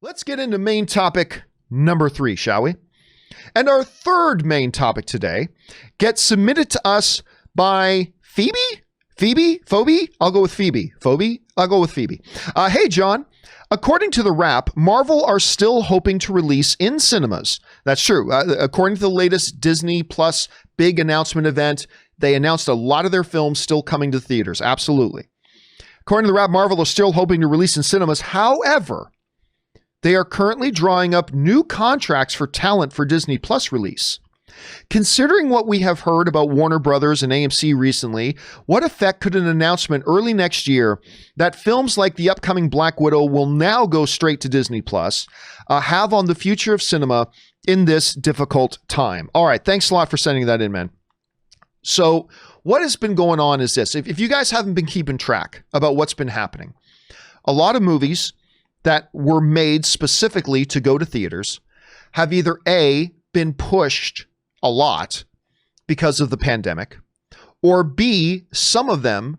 Let's get into main topic number 3, shall we? And our third main topic today gets submitted to us by Phoebe? Phoebe? I'll go with Phoebe. Phoebe? I'll go with Phoebe. Hey, John. According to the Wrap, Marvel are still hoping to release in cinemas. That's true. According to the latest Disney Plus big announcement event, they announced a lot of their films still coming to theaters. Absolutely. According to the Wrap, Marvel are still hoping to release in cinemas. However, they are currently drawing up new contracts for talent for Disney Plus release. Considering what we have heard about Warner Brothers and AMC recently, what effect could an announcement early next year that films like the upcoming Black Widow will now go straight to Disney Plus have on the future of cinema in this difficult time? All right, thanks a lot for sending that in, man. So what has been going on is this. If you guys haven't been keeping track about what's been happening, a lot of movies that were made specifically to go to theaters have either A, been pushed a lot because of the pandemic, or B, some of them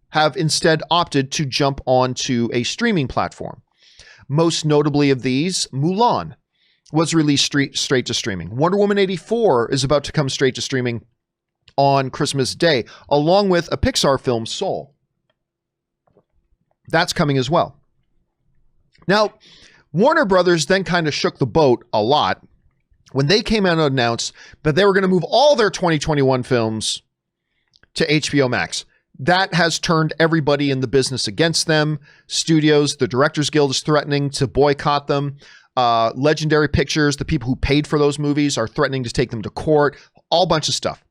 have instead opted to jump onto a streaming platform. Most notably of these, Mulan was released straight to streaming. Wonder Woman 84 is about to come straight to streaming on Christmas Day, along with a Pixar film, Soul. That's coming as well. Now, Warner Brothers then kind of shook the boat a lot when they came out and announced that they were going to move all their 2021 films to HBO Max. That has turned everybody in the business against them. Studios, the Directors Guild is threatening to boycott them. Legendary Pictures, the people who paid for those movies, are threatening to take them to court. All bunch of stuff.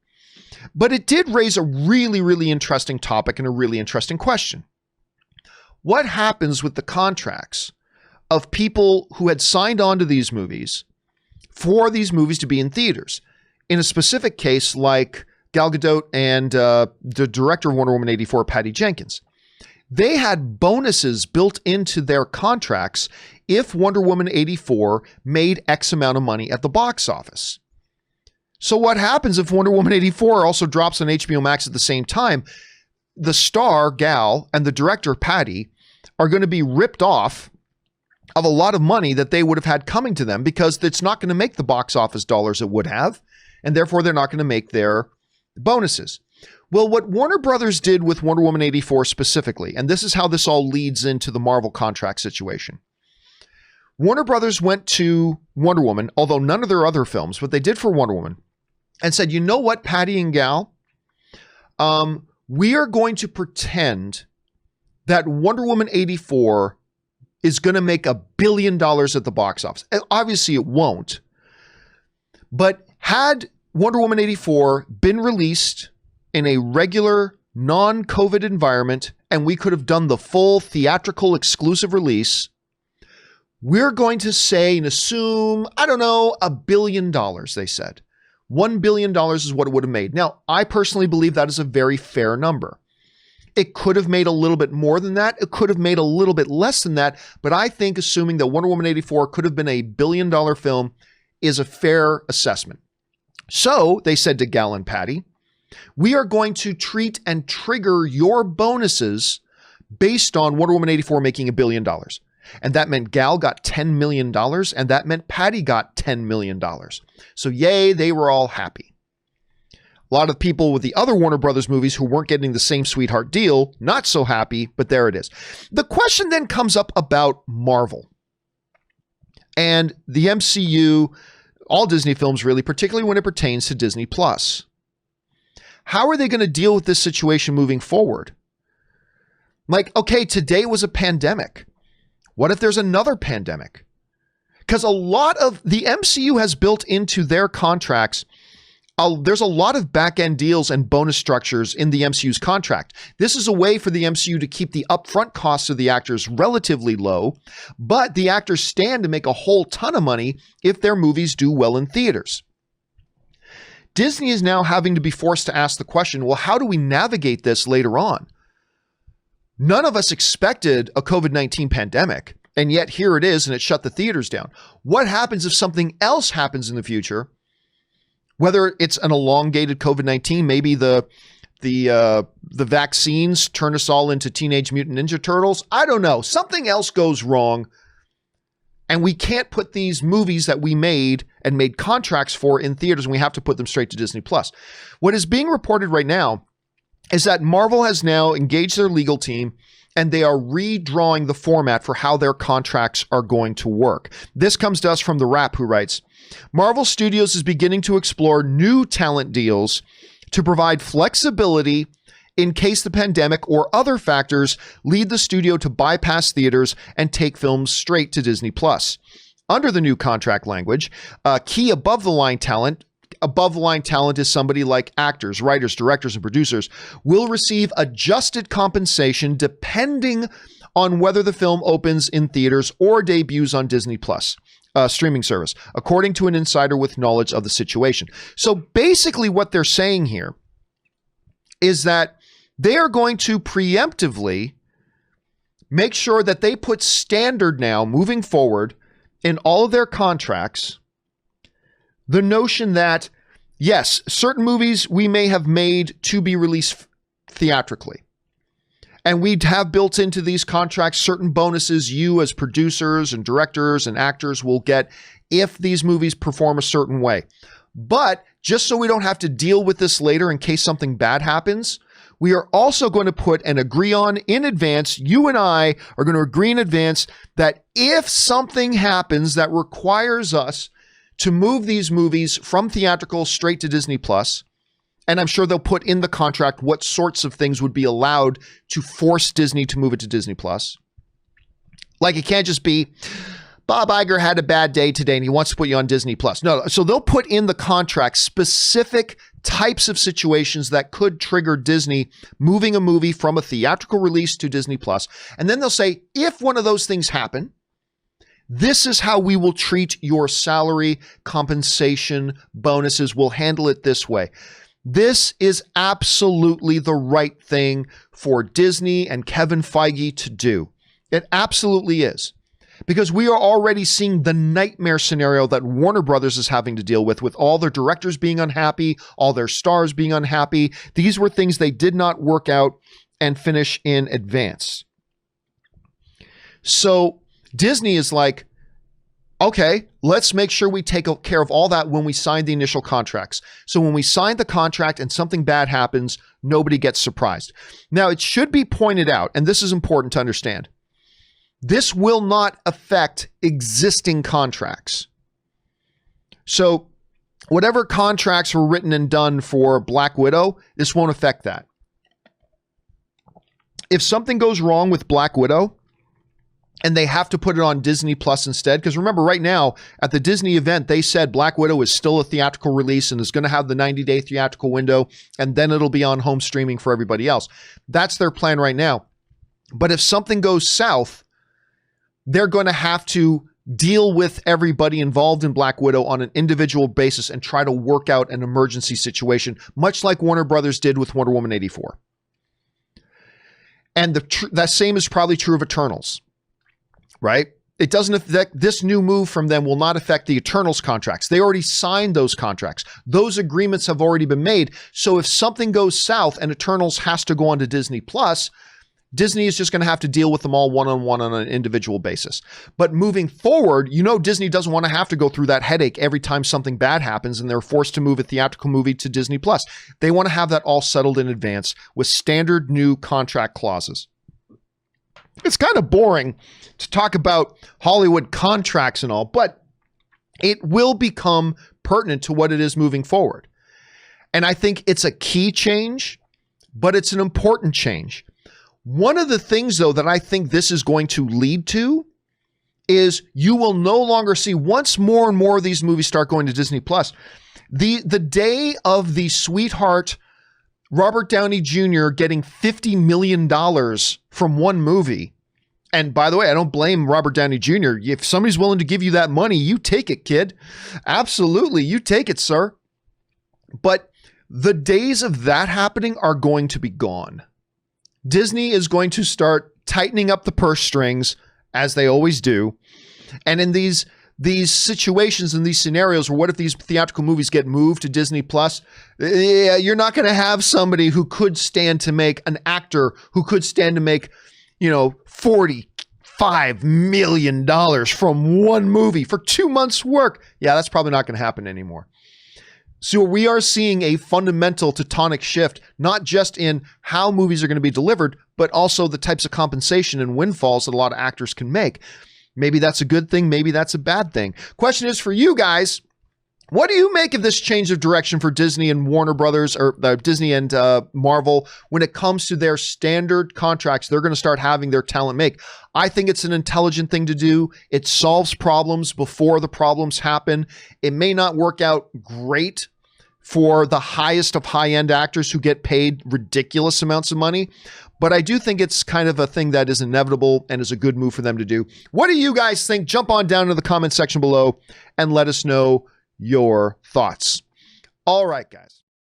But it did raise a really, really interesting topic and a really interesting question. What happens with the contracts of people who had signed on to these movies for these movies to be in theaters? In a specific case like Gal Gadot and the director of Wonder Woman 84, Patty Jenkins. They had bonuses built into their contracts if Wonder Woman 84 made X amount of money at the box office. So what happens if Wonder Woman 84 also drops on HBO Max at the same time? The star, Gal, and the director, Patty, are going to be ripped off of a lot of money that they would have had coming to them because it's not going to make the box office dollars it would have, and therefore they're not going to make their bonuses. Well, what Warner Brothers did with Wonder Woman 84 specifically, and this is how this all leads into the Marvel contract situation. Warner Brothers went to Wonder Woman, although none of their other films, what they did for Wonder Woman, and said, you know what, Patty and Gal, we are going to pretend that Wonder Woman 84 is going to make $1 billion at the box office. And obviously it won't. But had Wonder Woman 84 been released in a regular non-COVID environment and we could have done the full theatrical exclusive release, we're going to say and assume, I don't know, $1 billion, they said. $1 billion is what it would have made. Now, I personally believe that is a very fair number. It could have made a little bit more than that. It could have made a little bit less than that. But I think assuming that Wonder Woman 84 could have been a $1 billion film is a fair assessment. So they said to Gal and Patty, we are going to treat and trigger your bonuses based on Wonder Woman 84 making $1 billion. And that meant Gal got $10 million, and that meant Patty got $10 million. So yay, they were all happy. A lot of people with the other Warner Brothers movies who weren't getting the same sweetheart deal, not so happy, but there it is. The question then comes up about Marvel and the MCU, all Disney films really, particularly when it pertains to Disney Plus. How are they going to deal with this situation moving forward? Like, okay, today was a pandemic. What if there's another pandemic? Because a lot of the MCU has built into their contracts, there's a lot of back-end deals and bonus structures in the MCU's contract. This is a way for the MCU to keep the upfront costs of the actors relatively low, but the actors stand to make a whole ton of money if their movies do well in theaters. Disney is now having to be forced to ask the question, well, how do we navigate this later on? None of us expected a COVID-19 pandemic, and yet here it is, and it shut the theaters down. What happens if something else happens in the future? Whether it's an elongated COVID-19, maybe the vaccines turn us all into Teenage Mutant Ninja Turtles. I don't know. Something else goes wrong And we can't put these movies that we made and made contracts for in theaters, and we have to put them straight to Disney Plus. What is being reported right now is that Marvel has now engaged their legal team, and they are redrawing the format for how their contracts are going to work. This comes to us from The Wrap, who writes, Marvel Studios is beginning to explore new talent deals to provide flexibility in case the pandemic or other factors lead the studio to bypass theaters and take films straight to Disney Plus. Under the new contract language, key above-the-line talent is somebody like actors, writers, directors, and producers, will receive adjusted compensation depending on whether the film opens in theaters or debuts on Disney Plus streaming service, according to an insider with knowledge of the situation. So basically what they're saying here is that they are going to preemptively make sure that they put standard now moving forward in all of their contracts, the notion that, yes, certain movies we may have made to be released theatrically. And we'd have built into these contracts certain bonuses you as producers and directors and actors will get if these movies perform a certain way. But just so we don't have to deal with this later in case something bad happens, we are also going to put and agree on in advance, you and I are going to agree in advance that if something happens that requires us to move these movies from theatrical straight to Disney Plus, and I'm sure they'll put in the contract what sorts of things would be allowed to force Disney to move it to Disney Plus. Like it can't just be, Bob Iger had a bad day today and he wants to put you on Disney Plus. No, so they'll put in the contract specific types of situations that could trigger Disney moving a movie from a theatrical release to Disney Plus. And then they'll say, if one of those things happen, this is how we will treat your salary, compensation, bonuses. We'll handle it this way. This is absolutely the right thing for Disney and Kevin Feige to do. It absolutely is. Because we are already seeing the nightmare scenario that Warner Brothers is having to deal with all their directors being unhappy, all their stars being unhappy. These were things they did not work out and finish in advance. So Disney is like, okay, let's make sure we take care of all that when we sign the initial contracts. So when we sign the contract and something bad happens, nobody gets surprised. Now, it should be pointed out, and this is important to understand, this will not affect existing contracts. So whatever contracts were written and done for Black Widow, this won't affect that. If something goes wrong with Black Widow, and they have to put it on Disney Plus instead. Because remember, right now, at the Disney event, they said Black Widow is still a theatrical release and is going to have the 90-day theatrical window, and then it'll be on home streaming for everybody else. That's their plan right now. But if something goes south, they're going to have to deal with everybody involved in Black Widow on an individual basis and try to work out an emergency situation, much like Warner Brothers did with Wonder Woman 84. And that same is probably true of Eternals. Right? It doesn't affect, this new move from them will not affect the Eternals contracts. They already signed those contracts. Those agreements have already been made. So if something goes south and Eternals has to go on to Disney Plus, Disney is just going to have to deal with them all one-on-one on an individual basis. But moving forward, you know Disney doesn't want to have to go through that headache every time something bad happens and they're forced to move a theatrical movie to Disney Plus. They want to have that all settled in advance with standard new contract clauses. It's kind of boring to talk about Hollywood contracts and all, but it will become pertinent to what it is moving forward. And I think it's a key change, but it's an important change. One of the things, though, that I think this is going to lead to is you will no longer see, once more and more of these movies start going to Disney Plus, the day of the sweetheart Robert Downey Jr. getting $50 million from one movie. And by the way, I don't blame Robert Downey Jr. If somebody's willing to give you that money, you take it, kid. Absolutely. You take it, sir. But the days of that happening are going to be gone. Disney is going to start tightening up the purse strings, as they always do. And in these situations and these scenarios where what if these theatrical movies get moved to Disney Plus? Yeah, you're not going to have somebody who could stand to make, an actor who could stand to make, 40, $5 million from one movie for 2 months' work. Yeah, that's probably not going to happen anymore. So we are seeing a fundamental tectonic shift, not just in how movies are going to be delivered, but also the types of compensation and windfalls that a lot of actors can make. Maybe that's a good thing. Maybe that's a bad thing. Question is for you guys. What do you make of this change of direction for Disney and Warner Brothers, or Disney and Marvel, when it comes to their standard contracts they're going to start having their talent make? I think it's an intelligent thing to do. It solves problems before the problems happen. It may not work out great for the highest of high-end actors who get paid ridiculous amounts of money, but I do think it's kind of a thing that is inevitable and is a good move for them to do. What do you guys think? Jump on down to the comment section below and let us know your thoughts. All right, guys.